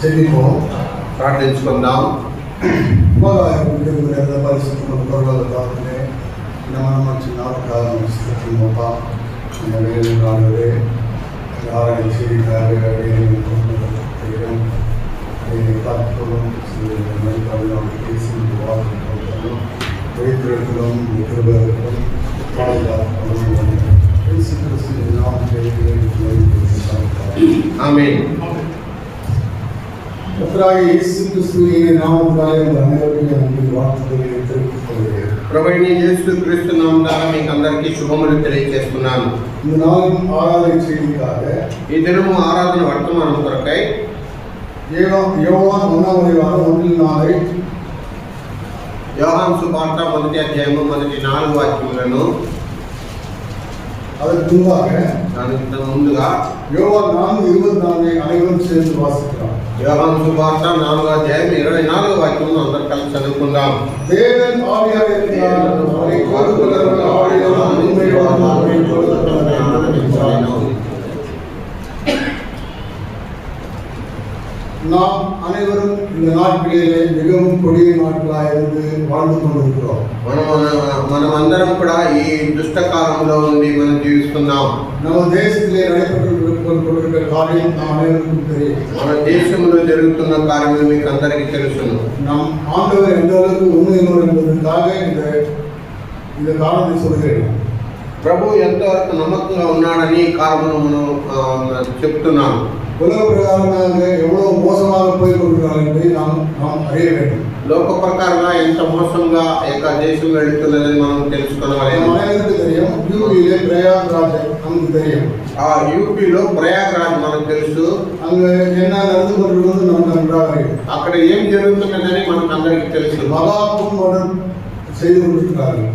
చెల్లిపోం ప్రార్థించుకుందాం. పరిస్థితులు గొడవలు కాకుండా మనం మంచి నాటకాలను స్థితి మొప్ప వేరే కాలే ఆరోగ్య చేయాలి కార్యక్రమం రైతులకు మిత్రులకు ఆమేన్. ప్రభువైన యేసుక్రీస్తు నామమున మీకు అందరికీ శుభములు తెలియజేస్తున్నాను. ఈ దినము ఆరాధన వర్తమానం కొరకై యోహాను సువార్త 1వ అధ్యాయము 4 వాక్యములను దానికి ముందుగా யோவான் 4:24 அனைவரும் சேர்ந்து வாசிக்கலாம். யோவான் சுவார்త 4వ అధ్యాయం 24వ వాక్యమును అందరూ కలిసి చదువుకుందాం. தேவன் ஆவியாக இருக்கிறார். அவரை கொடுக்கிறவர் ஆவியானவர் உண்மையானவர் அவரை கொடுக்கிறவர். நாம் அனைவரும் இந்த நாட்களிலே மிகவும் கொடிய நாட்களாக இருந்து வாழ்ந்து கொண்டிருக்கிறோம். మనమందరం కూడా ఈ దుష్ట కాలంలో ఉండి మనం జీవిస్తున్నాం. நம்ம தேசத்திலே நடைபெற்று காரியம் நாம் அனைவருக்கும் தெரியும். మన దేశంలో జరుగుతున్న కార్యములు మీకు అందరికీ తెలుసును. நம் ஆண்டவர் எந்த அளவுக்கு உண்மையுள்ளவர் என்பதற்காக இந்த காரணத்தை சொல்கிறேன். ప్రభు ఎంతవరకు నమ్మకంగా ఉన్నాడని కారణము మనం చెప్తున్నాను. உலக பிரகாரமாக எவ்வளவு மோசமாக போய் கொண்டிருக்கிறார்கள் என்பதை நாம் அறிய வேண்டும். లోక ప్రకారంగా ఎంత మోసంగా ఏక దేశం వెళుతున్నదని మనం తెలుసుకోవాలి. మనకు తెలియం యూపీలో ప్రయాగ్రాజ్ நமக்கு தெரியும். ఆ యూపీలో ప్రయాగ్రాజ్ మనకు తెలుసు. அங்க என்ன நடந்து கொண்டிருக்கிறது நமக்கு நன்றாக தெரியும். అక్కడ ఏం జరుగుతున్నదని మనకు అందరికీ తెలుసు. మహాకుంభం செய்து கொண்டிருக்கிறார்கள்.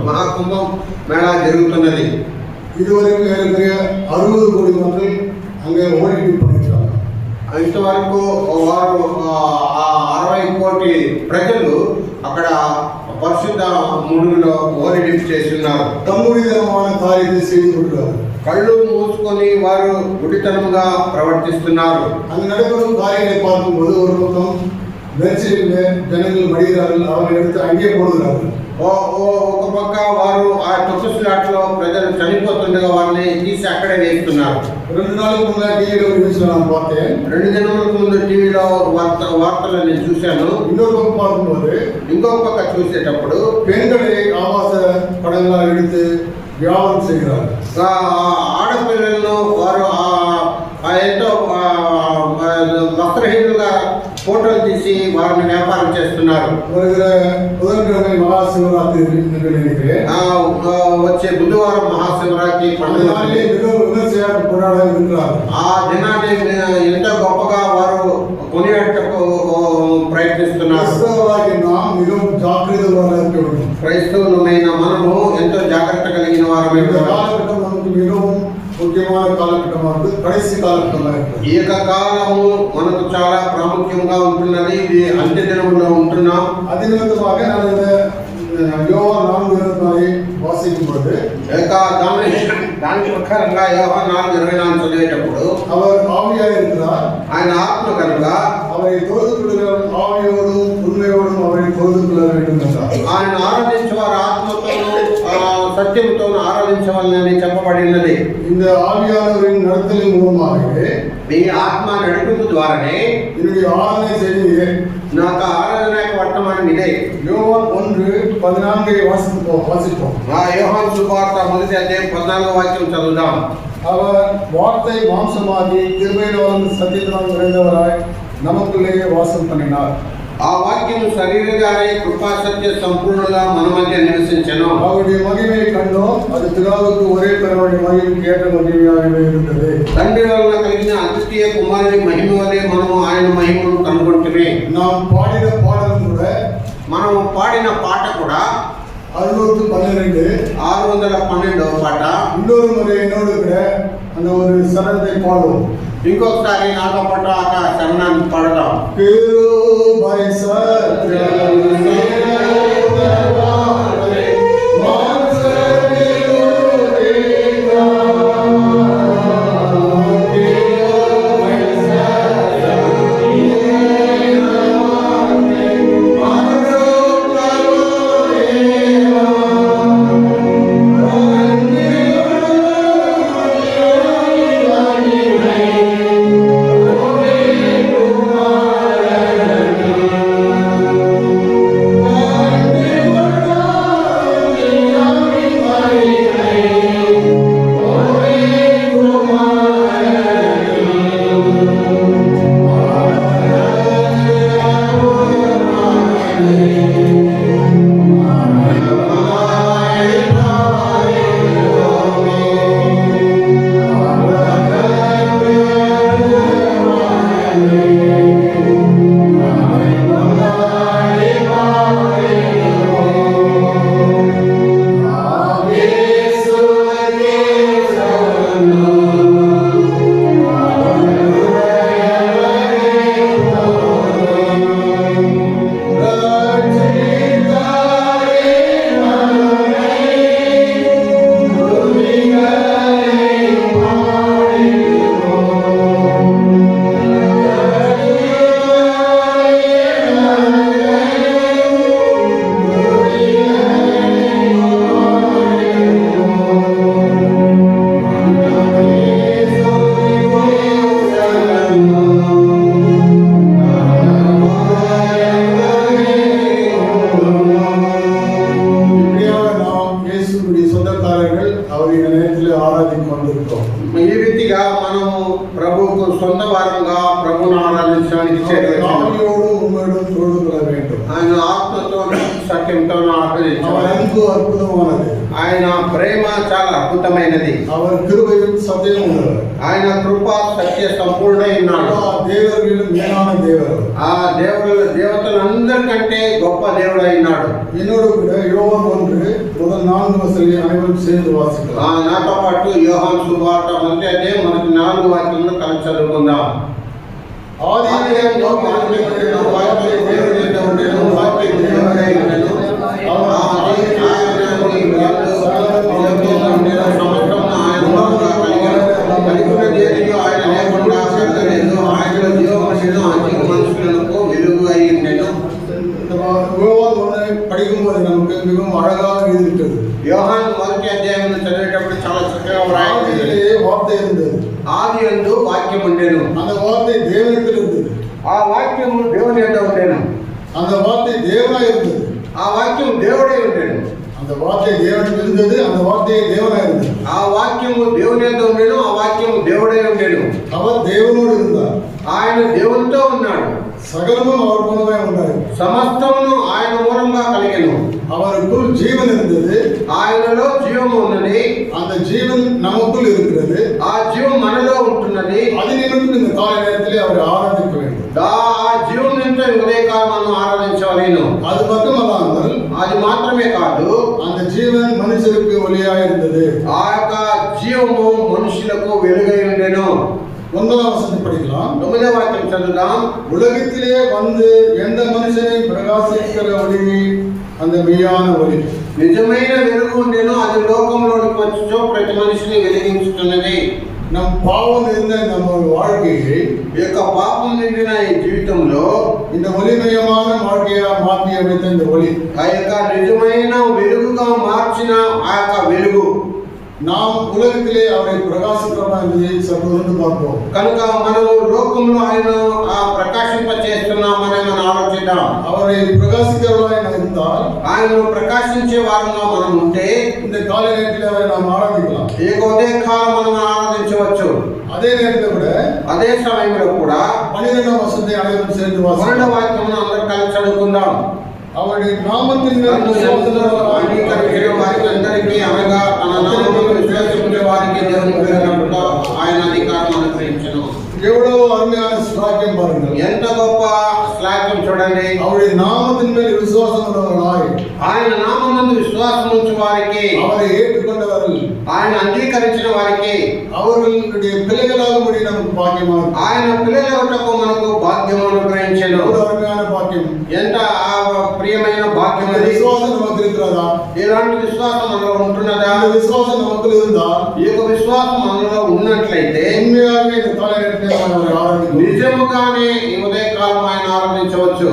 మహాకుంభం మేళా జరుగుతున్నది. இதுவரைக்கும் ஏறக்குறைய 60 கோடி மக்கள் அங்கே ஓடிட்டு பண்ணிருக்காங்க. ఇంతవరకు వారు 60 కోటి ప్రజలు అక్కడ పరిశుద్ధ ముడుగులో ఓరిడింపు చేస్తున్నారు. తమ్ముడిదనమైన కార్యాన్ని செய்து கொண்டிருக்கிறார்கள். కళ్ళు మూసుకొని వారు గుడితనముగా ప్రవర్తిస్తున్నారు. அங்க நடக்கும் காரியங்களை பார்க்கும்போது ஒரு பக்கம் நெரிசலிலே ஜனங்கள் மடிகிறார்கள். அவரை எடுத்து அங்கே போடுகிறார்கள். ఒక పక్క వారు ఆ తొక్కులాట్లో ప్రజలు చనిపోతుండగా వారిని తీసి అక్కడే వేస్తున్నారు. 2 నాలుగు ముందు టీవీలో న్యూస్లో நான் பார்த்தேன். 2 దినముల ముందు టీవీలో వార్తలు నేను చూశాను. ఇంకో పక్క చూసేటప్పుడు பெண்களை ஆபாச படங்களா எடுத்து வியாபாரம் செய்கிறார்கள். ఆడపిల్లలను వారు ఎంతో వస్త్రహీనులుగా ఫోటోలు తీసి వారిని వ్యాపారం చేస్తున్నారు. వచ్చే బుధవారం మహాశివరాత్రి పండుగ. ఆ దినాన్ని ఎంతో గొప్పగా వారు కొనియాడటకు ప్రయత్నిస్తున్నారు. క్రైస్తవులమైన మనము ఎంతో జాగ్రత్త కలిగిన వారు. ముఖ్యమైన కాలఘట్టం కడసి కాలఘట్టం. ఈ యొక్క కాలము మనకు చాలా ప్రాముఖ్యంగా ఉంటున్నది. ఇది అంత్య దినములో ఉంటున్నాం. అది నిమిత్తமாக யோவான் 4:24 வாசிக்கும்போது దాని ప్రకారంగా యోహాను 4:24 చదివేటప్పుడు அவர் ஆவியாக இருக்கிறார். ఆయన ఆత్మ కనుక அவரை தொழுதுகொள்ளுகிறவர் ஆவியோடும் உண்மையோடும் அவரை தொழுதுகொள்ள வேண்டும் என்றார். ఆయన ఆరాధించేవారు ఆత్మతోనూ సత్యంతోనూ ఆరాధించవాలని చెప్పబడినది. இந்த ஆவியானவரின் நடத்தலின் மூலமாகவே ఈ ఆత్మ నడిపింపు ద్వారానే என்னுடைய ஆராதனை செய்து నాకు ఆరాధన వర్తమానం ఇదే. யோவான் 1:14 வாசிப்போம். యోహాను సువార్త 1వ అధ్యాయం 14వ వాక్యం చదువుదాం. அவர் வார்த்தை மாம்சமாகி கிருபையிலும் சத்தியத்திலும் நிறைந்தவராய் நமக்குள்ளே வாசம் பண்ணினார். ఆ వాక్యం శరీరధారై కృపా సత్య సంపూర్ణంగా మన మధ్య నివసించెను. அவருடைய மகிமையை கண்டோம். அது பிதாவுக்கு ஒரே பிறனுடைய மகிமைக்கு ஏற்ற மகிமையாகவே இருந்தது. తండ్రి వలన కలిగిన అద్వితీయ కుమారుని మహిమ వలె మనము ఆయన మహిమను కనుగొంటిమి. நாம் பாடின பாடலும் கூட మనము పాడిన పాట కూడా 612వ పాట. இன்னொரு முறை என்னோடு கூட அந்த ஒரு சரணத்தை பாடுவோம். ఇంకొకసారి నాతో పాటు ఆ చరణాన్ని పాడదాం. சொந்த వారంగా ప్రభువును ఆరాధించడానికి చేరువచ్చాను. ஆவியோடு உண்மையோடும் தொழுது கொள்ள வேண்டும். ఆయన ఆత్మతో సత్యంతో ఆరాధించాలి. அவர் அன்பு அற்புதமானது. ఆయన ప్రేమ చాలా అద్భుతమైనది. அவர் கிருபையும் சத்தியம் உள்ளவர். ఆయన కృప సత్య సంపూర్ణైనాడు. தேவர்களிலும் மேலான தேவர். ఆ దేవతలందరికంటే గొప్ప దేవుడు అయినాడు. என்னோடு கூட யோவான் 1 முதல் 4 வசனங்களை அனைவரும் சேர்ந்து வாசிக்கலாம். నాతో పాటు యోహాను సువార్త 1వ అధ్యాయం మొదటి 4 వాక్యములను కలిసి చదువుకుందాం. ఆదియందు వాక్యము వాక్యము దేవుని యొద్ద ఉండెను, వాక్యము దేవుడై ఉండెను. సమస్తము ఆయన మూలముగా కలిగెను. కలిగినది ఏదియో ఆయన లేకుండా కలగలేదు. ఆయనలో జీవమనిషిను అనేక మనుషులకు వెలుగు అయి ఉండెను. யோவான் 1 படிக்கும்போது நமக்கு மிகவும் அழகாக இருக்கிறது. యోహాను 1వ అధ్యాయం చదివేటప్పుడు చాలా చక్కగా ஆதியிலே வார்த்தை இருந்தது. ఆదియందు వాక్యం ఉండెను. அந்த வார்த்தை தேவனிடத்தில் இருந்தது. ఆ వాక్యము దేవుని యొద్ద ఉండెను. அந்த வார்த்தை தேவனாய் இருந்தது. ఆ వాక్యం దేవుడై ఉండెను. அந்த வார்த்தை தேவனிடத்தில் இருந்தது. அந்த வார்த்தை தேவனாய் இருந்தது. ఆ వాక్యము దేవుని యొద్ద ఉండెను. ఆ వాక్యము దేవుడై ఉండెను. அவர் தேவனோடு இருந்தார். ఆయన దేవునితో ఉన్నాడు. சகலமும் அவர் மூலமாய் உண்டாது. సమస్తమును ఆయన మూలంగా కలిగెను. அவருக்குள் ஜீவன் இருந்தது. ఆయనలో జీవము ఉన్నది. அந்த ஜீவன் நமக்குள் இருக்கிறது. ఆ జీవం మనలో ఉంటున్నది. அது நிமித்தம் இந்த காலை நேரத்திலே அவரை ஆராதிக்க வேண்டும். ఆ జీవం నిమిత్త ఉదయకాలం మనం ఆరాధించవలేను. அது மட்டுமல்லாமல் అది మాత్రమే కాదు, அந்த ஜீவன் மனுஷருக்கு ஒளியாய் இருந்தது. ఆ యొక్క జీవము మనుషులకు వెలుగై ఉండెను. 9వ వచనం படிக்கலாம். 9వ వాక్యం చదువుదాం. உலகத்திலே வந்து எந்த மனுஷனை பிரகாசிக்கிற ஒளி அந்த மெய்யான ஒளி. నిజమైన వెలుగు ఉండెను. అది లోకంలోనికి వచ్చో ప్రతి మనిషిని వెలిగించుతున్నది. நம் பாவம் இருந்த நம்ம வாழ்க்கையை ఈ యొక్క పాపం నిండిన ఈ జీవితంలో இந்த ஒளிமயமான வாழ்க்கையா மாற்றி அமைத்த இந்த ஒளி ఆ యొక్క నిజమైన వెలుగుగా మార్చిన ఆ యొక్క వెలుగు நாம் உலகத்திலே அவரை பிரகாசிக்கிறோம் என்பதை சற்று உணர்ந்து பார்ப்போம். కనుక మనము లోకంలో ఆయన ప్రకాశింప చేస్తున్నామని మనం ఆలోచిద్దాం. அவரை பிரகாசிக்கிறவர்களாய் நாம் இருந்தால், ఆయనను ప్రకాశించే వారంగా మనం ఉంటే இந்த காலை நேரத்தில் அவரை நாம் ஆராதிக்கலாம். ఈ ఉదయకాలం మనం ఆరాధించవచ్చు. அதே நேரத்தில் கூட అదే సమయంలో కూడా 12వ వచనத்தை అனைవரும் சேர்ந்து வாசிக்கலாம். 12వ వాక్యమును అందరూ కలిసి చదువుకుందాం. அவருடைய நாமத்தின் மேல் అంగీకరించిన వారికి అందరికీ అనగా తన నామమును విశ్వసించే వారికి దేవుని పేరున ఆయన అధికారం అనుగ్రహించెను. எவ்வளவு அருமையான ஸ்லாக்கியம் பாருங்கள். ఎంత గొప్ప శ్లాఘ్యం చూడండి. அவருடைய நாமத்தின் மேல் விசுவாசம் உள்ளவர்களாய், ఆయన నామమందు విశ్వాసం ఉంచు వారికి, அவரை ஏற்றுக்கொண்டவர்கள், ఆయన అంగీకరించిన వారికి, அவர்களுடைய பிள்ளைகளாகும்படி நமக்கு பாக்கியமாக, ఆయన పిల్లలటకు మనకు భాగ్యం అనుగ్రహించెను. అరుமையான பாக்கியம். ఎంత ప్రియమైన భాగ్యం అది. విశ్వాసం நமக்கு இருக்கிறதா? ఇలాంటి విశ్వాసం మనలో ఉంటున్నదా? இந்த விசுவாசம் நமக்கு இருந்தா, ఈ యొక్క విశ్వాసం మనలో ఉన్నట్లయితే உண்மையாகவே இந்த காலை நேரத்தில் நாம் அவரை ஆராதிக்கலாம். నిజముగానే ఈ ఉదయకాలం ఆయన ఆరాధించవచ్చు.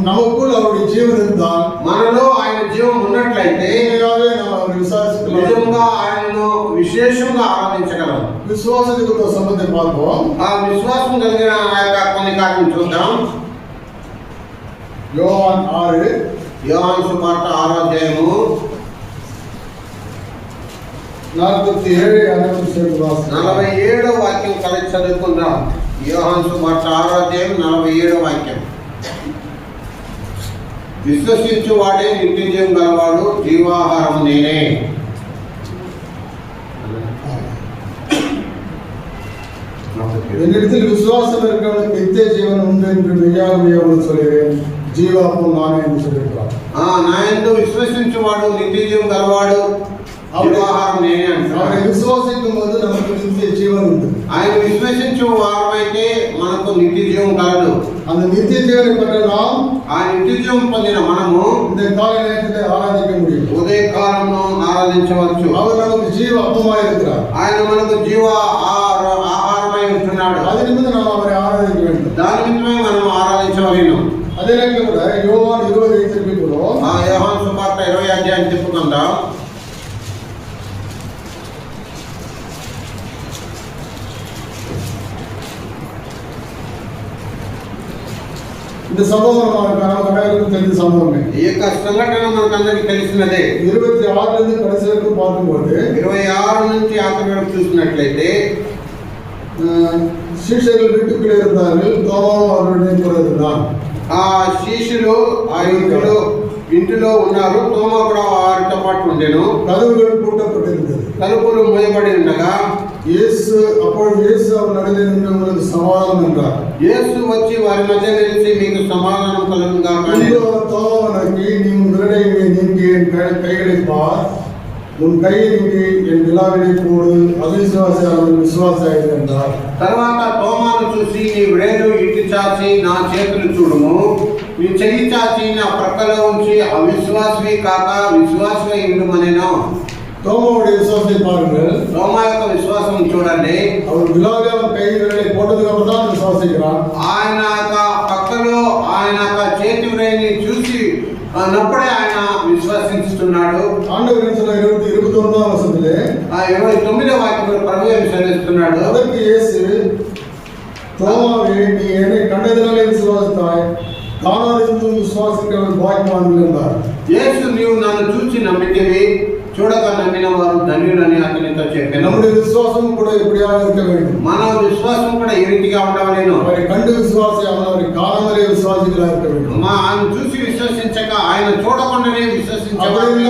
நமக்குள் அவருடைய ஜீவன் இருந்தால், మనలో ఆయన జీవం ఉన్నట్లయితే உண்மையாகவே நாம் அவரை விசுவாசிக்கலாம். నిజంగా ఆయనను విశేషంగా ఆరాధించగలం. விசுவாசத்துக்கு ஒரு சம்பந்தத்தை பார்ப்போம். ఆ విశ్వాసం కలిగిన ఆ యొక్క కొన్ని కార్యం చూద్దాం. யோவான் 6 యోహాను సువార్త 6వ అధ్యాయము 47 అనంతరం சேர்ந்து వాసిద్దాం. 47వ వాక్యం కలిసి చదువుకుందాం. యోహాను సువార్త 6వ అధ్యాయం 47వ వాక్యం. విశ్వసించు వాడే నిత్య జీవం గలవాడు, జీవాహారం నేనే. என்னிடத்தில் விசுவாசம் இருக்கிறவனுக்கு நித்திய ஜீவன் உண்டு என்று மெய்யாகவே அவர்கள் சொல்கிறேன். జీవాత్మ నానే అని சொல்லிருக்கார். నా యందు విశ్వసించువాడు నిత్య జీవం గలవాడు, జీవాహారం నేనే అంటారు. அவரை விசுவாசிக்கும் போது நமக்கு நித்திய ஜீவன் உண்டு. ఆయన విశ్వసించు వారమైతే మనకు నిత్య జీవం కలదు. அந்த நித்திய ஜீவனை பெற்ற நாம் ఆ నిత్య జీవం పొందిన మనము இந்த காலை நேரத்தில் ஆராதிக்க முடியும். ఉదయకాలంలో ఆరాధించవచ్చు. அவர் நமக்கு ஜீவ அப்பமாய் இருக்கிறார். ఆయన మనకు జీవ ఆహారమై ఉంటున్నాడు. அது நிமித்தம் நாம் அவரை ஆராதிக்க வேண்டும். దాని నిమిత్తమే మనం ఆరాధించవలెను. అదే நேரத்தில் கூட யோவான் 20 திருப்பிக்கிறோம். యోహాను సువార్త 20వ అధ్యాయం తిప్పుకుందాం. இந்த சம்பவம் நமக்கு அனைவருக்கும் தெரிந்த சம்பவமே. ఈ యొక్క సంఘటన మనకందరికీ తెలిసినదే. 26 నుండి కடைசி వరకు பார்க்கும்போது 26 నుంచి ఆఖరి వరకు చూసినట్లయితే சீஷர்கள் வீட்டுக்குள்ளே இருந்தார்கள், தோமாவும் அவருடைய கூட இருந்தான். ఆ శిష్యులు ఆ ఇంటిలో ఉన్నారు. తోమా కూడా వారితో పాటు ఉండెను. கதவுகள் பூட்டப்பட்டிருந்தது. తలుపులు మూయబడి ఉండగా இயேசு அவர் நடுவே நின்று உங்களுக்கு சமாதானம் என்றார். యేసు వచ్చి వారి మధ్య నిలిచి మీకు సమాధానం కలుగును గాక. தோமாவனுக்கு நீ உன் விரலை நீங்கி என் கைகளை பார், உன் கையை நீங்கி என் விழாவினை போடு, அவிசுவாசி அவன் விசுவாசி என்றார். తర్వాత తోమాను చూసి నీ వేలు ఇటు చాచి నా చేతులు చూడుము, నీ చెయ్యి చాచి నా ప్రక్కలో ఉంచి అవిశ్వాసవి కాక విశ్వాసగా ఇండుమనెను. தோமாவுடைய விசுவாசத்தை பாருங்கள். తోమా యొక్క విశ్వాసం చూడండి. அவர் விழாவில் அவன் கை விரலை போட்டதுக்கு அப்புறம் தான் விசுவாசிக்கிறான். ఆయన యొక్క పక్కలో ఆయన యొక్క చేతి వ్రేని చూసి అన్నప్పుడే ఆయన విశ్వసిస్తున్నాడు. ஆண்டவர் என்ன சொல்ல 21 வசனத்திலே 29వ వాక్యంలో ప్రభువు ఏం సెలవిస్తున్నాడు? அதற்கு இயேசு, தோமாவே நீ என்னை கண்டதினாலே விசுவாசித்தாய், காணாதிருந்தும் விசுவாசிக்கிறவர்கள் பாக்கியவான்கள் என்றார். యేసు నీవు నన్ను చూచి నమ్మితివి, చూడక నమ్మిన వారు ధన్యులని అతనితో చెప్పాను. நம்முடைய விசுவாசம் கூட எப்படியாக இருக்க வேண்டும். మన విశ్వాసం కూడా ఈ రీతిగా ఉండవలేను. அவரை கண்டு விசுவாசி அவரை காணாமலே விசுவாசிகளாக இருக்க வேண்டும். ఆయన చూసి విశ్వసించక ఆయన చూడకుండానే విశ్వసించవాలి.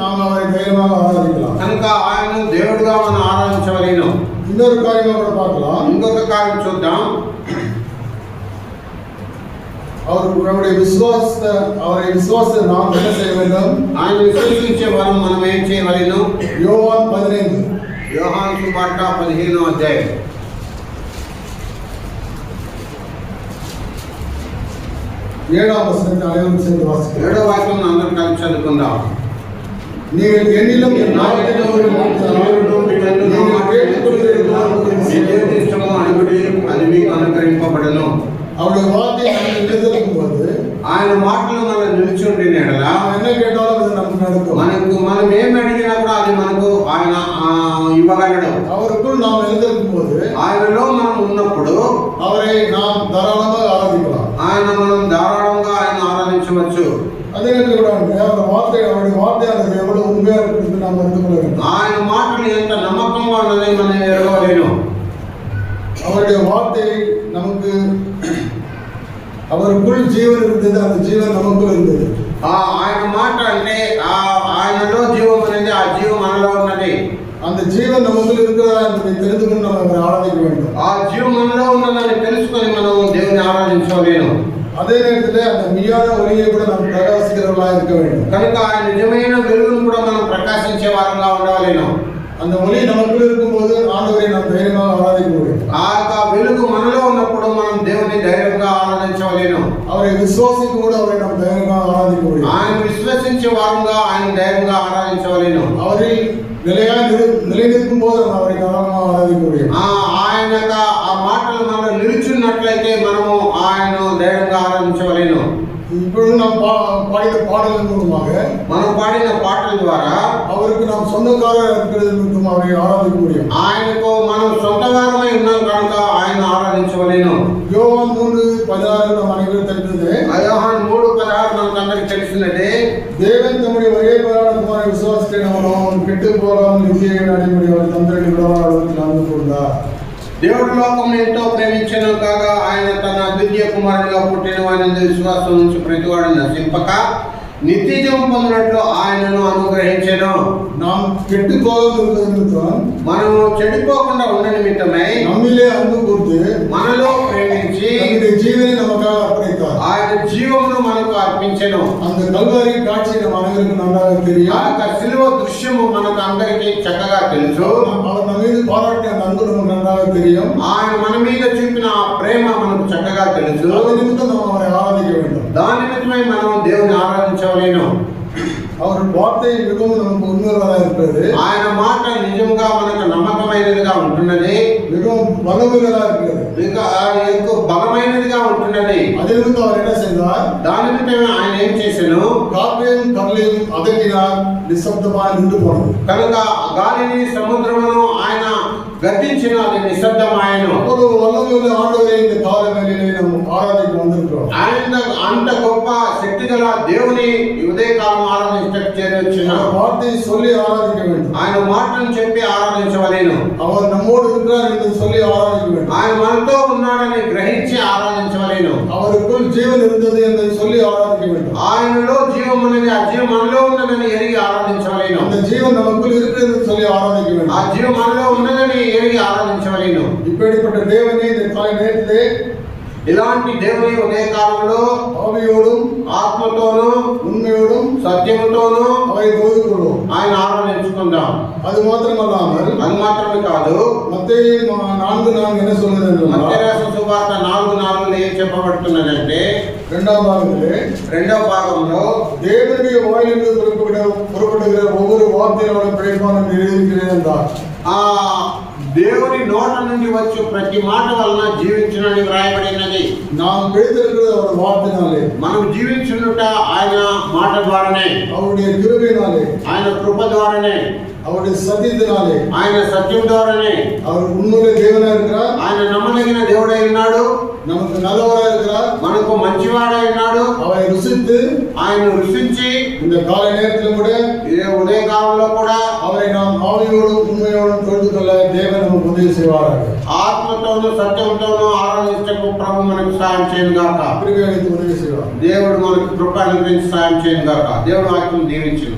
நாம் அவரை தைரியமாக ஆராதிக்கலாம். కనుక ఆయన దేవుడిగా మనం ఆరాధించవలేను. இன்னொரு காரியமா கூட பார்க்கலாம். ఇంకొక కార్యం చూద్దాం. அவரை விசுவாசத்தை நாம் என்ன செய்ய வேண்டும்? ఆయన విశ్వసించే వారం మనం ఏం చేయవలెను? யோவான் 15 యోహాను సువార్త 15వ అధ్యాయం 7వ వచనాన్ని అனைவரும் சேர்ந்து வாசிக்கலாம். 7వ వాక్యం అందరం కలిసి చదువుకుందాం. நீங்கள் என்னிலும் ఇష్టమో అడుగుడి, అది మీకు అనుగ్రహింపబడును. அவருடைய வார்த்தையை நிலைத்திருக்கும் போது ఆయన మాటలు మనం నిలిచి ఎడలా என்ன கேட்டாலும் அது நமக்கு நடக்கும். మనం ఏం అడిగినా కూడా అది మనకు ఆయన ఇవ్వగలడు. அவருக்குள் நாம் எழுந்திருக்கும் போது ఆయనలో మనం ఉన్నప్పుడు அவரை நாம் தாராளமாக ஆராதிக்கலாம். మనం ధారాళంగా ఆయన ఆరాధించవచ్చు. அதே நேரத்தில் கூட அவருடைய வார்த்தை அது எவ்வளவு உண்மையா இருக்குது நாம் அறிந்து கொள்ள வேண்டும். ఆయన మాటలు ఎంత నమ్మకంగా ఉన్నది మనం ఎరగలేను. அவருடைய வார்த்தை நமக்கு, அவருக்குள் ஜீவன் இருந்தது, அந்த ஜீவன் நமக்குள் இருந்தது. ఆయన మాట అంటే ఆయనలో జీవం అనేది, ఆ జీవం మనలో ఉన్నది. அந்த ஜீவன் நமக்குள் இருக்கிறதா என்பதை தெரிந்து கொண்டு நம்ம அவரை ஆராதிக்க வேண்டும். ఆ జీవం మనలో ఉన్నదని తెలుసుకొని మనం దేవుని ఆరాధించలేను. அதே நேரத்தில் அந்த மெய்யான ஒளியை கூட நாம் பிரகாசிக்கிறவர்களாக இருக்க வேண்டும். కనుక ఆయన నిజమైన వెలుగును కూడా మనం ప్రకాశించే వారంగా ఉండవలేను. அந்த ஒளி நமக்குள் இருக்கும்போது ஆண்டவரை நாம் தைரியமாக ஆராதிக்க முடியும். ఆ యొక్క వెలుగు మనలో ఉన్నప్పుడు మనం దేవుని ధైర్యంగా ఆరాధించవలేను. அவரை விசுவாசிக்கும் கூட அவரை நாம் தைரியமாக ஆராதிக்க முடியும். ఆయన విశ్వసించే వారంగా ఆయన ధైర్యంగా ఆరాధించవలేను. அவரில் நிலைநிற்கும் போது அவரை தாராளமாக ஆராதிக்க முடியும். ఆయన ఆ మాటలు మనం నిలుచున్నట్లయితే మనము ఆయనను ధైర్యంగా ఆరాధించవలేను. இப்பொழுது நாம் பாடின பாடல்கள் மூலமாக, మనం పాడిన పాటల ద్వారా அவருக்கு நாம் சொந்தக்காரர் இருக்கிறது நிமித்தம் அவரை ஆராதிக்க முடியும். ఆయనకు మనం సొంతవారమై ఉన్నాం కనుక ఆయన ఆరాధించవలేను. யோவான் 3:16 நாம் அனைவரும் தெரிந்தது. యోహాను 3:16 మనకు అందరికీ తెలిసినదే. தேவன் தம்முடைய ஒரே பேரான குமாரனை விசுவாசிக்கிறவனோ அவன் கெட்டு போகாமல் நித்திய நடைமுறை அவர் தந்திரடி விடவாளத்தில் அன்பு கொண்டார். దేవుడు లోకం ఎంతో ప్రేమించను కాగా ఆయన తన ద్వితీయ కుమారుడిగా పుట్టిన వారిని విశ్వాసం నుంచి ప్రతివాడు నశింపక నిత్య జీవం పొందినట్లు ఆయనను అనుగ్రహించెను. நாம் கெட்டு போகாமல் நிமித்தம், మనము చెడిపోకుండా ఉన్న నిమిత్తమై நம்மிலே அன்பு கூர்ந்து మనలో ప్రేమించి தன்னுடைய ஜீவனை நமக்காக அர்ப்பணித்தார். ఆయన జీవమును మనకు అర్పించెను. அந்த கல்வாரி காட்சி நம் அனைவருக்கும் நன்றாக ఆ தெரியும். యొక్క శిలువ దృశ్యము మనకు అందరికీ చక్కగా తెలుసు. அவர் நம்ம மீது பாராட்டிய அந்த அன்பு நமக்கு நன்றாக தெரியும். ఆయన మన మీద చూపిన ఆ ప్రేమ మనకు చక్కగా తెలుసు. அது நிமித்தம் நாம் அவரை ஆராதிக்க வேண்டும். దాని నిమిత్తమై మనం దేవుని ఆరాధించవలేను. அவர் వార్த்தை மிகவும் நமக்கு உண்மையாக இருக்கிறது. ఆయన మాట నిజంగా మనకు నమ్మకమైనదిగా ఉంటున్నది. மிகவும் வல்லமையாக இருக்கிறது. ఇంకా ఎక్కువ బలమైనదిగా ఉంటున్నది. அதே நிமித்தம் அவர் என்ன செய்தார்? దాని నిమిత్తమే ఆయన ఏం చేశాను? காற்றையும் கடலையும் அதட்டினார், நிசப்தமாக நின்று போனது. కనుక గాలిని సముద్రమును ఆయన గద్దించిన, అది నిశ్శబ్దమాయను. அவ்வளவு வல்லமையுள்ள ஆண்டவரை இந்த கால வேளையிலே நாம் ஆராதிக்க வந்திருக்கிறோம். ఆయన అంత గొప్ప శక్తి గల దేవుని ఉదయ ఉదయకాలం ఆరాధించటకు చేరొచ్చిన அவர் வார்த்தையை சொல்லி ஆராதிக்க வேண்டும். ఆయన మాటను చెప్పి ఆరాధించవలేను. அவர் நம்மோடு இருக்கிறார் என்று சொல்லி ஆராதிக்க வேண்டும். ఆయన మనతో ఉన్నాడని గ్రహించి ఆరాధించవలేను. அவருக்குள் ஜீவன் இருந்தது என்று சொல்லி ஆராதிக்க வேண்டும். ఆయనలో జీవం ఉన్నది, ఆ జీవం మనలో ఉన్నదని ఎరిగి ఆరాధించవలేను. அந்த ஜீவன் நமக்குள் இருக்கிறது என்று சொல்லி ஆராதிக்க வேண்டும். ఆ జీవం మనలో ఉన్నదని ఎరిగి ఆరాధించవలేను. இப்படிப்பட்ட தேவனை இந்த காலை நேரத்திலே ఇలాంటి దేవుని ఉదయకాలంలో ஆவியோடும் ఆత్మతోనూ உண்மையோடும் సత్యముతోనూ அவரை தொழுதுகொள்வோம். ఆయన ఆరాధించుకుందాం. அது மாத்திரமல்லாமல் అది మాత్రమే కాదు, மத்தேயு 4:4 என்ன சொல்லுது என்றால், మత్తయి రాసిన సువార్త 4:4 ఏం చెప్పబడుతున్నదంటే, இரண்டாம் பாகத்திலே రెండవ భాగంలో தேவனுடைய வாயிலிருந்து புறப்படுகிற ஒவ்வொரு வார்த்தையோட பிழைப்பான் என்று எழுதியிருக்கிறேன் என்றார். ఆ దేవుని నోట నుండి వచ్చే ప్రతి మాట వలన జీవించునని వ్రాయబడినది. நாம் பிழைத்திருக்கிறது அவர் வார்த்தையினாலே, మనం జీవించునుట ఆయన మాట ద్వారానే, அவருடைய கிருபையினாலே, ఆయన కృప ద్వారానే, அவருடைய சத்தியத்தினாலே, ఆయన సత్యం ద్వారానే. அவர் உண்மையிலே தேவனா இருக்கிறார். ఆయన నమ్మదగిన దేవుడై ఉన్నాడు, நமக்கு நல்லவரா இருக்கிறார். మనకు మంచివాడై ఉన్నాడు. அவரை ருசித்து ఆయన రుచించి இந்த காலை நேரத்திலும் கூட ఇదే ఉదయకాలంలో కూడా அவரை நாம் ஆவியோடும் உண்மையோடும் தொழுது கொள்ள தேவன் நமக்கு உதவி செய்வாராக. ఆత్మతోనూ సత్యంతోనూ ఆరాధించటకు ప్రభు మనకు సాయం చేయను గాక. கிருபை அளித்து உதவி செய்வார். దేవుడు మనకు కృప అనుగ్రహించి సాయం చేయను గాక. దేవుడు వాక్యం దీవించును.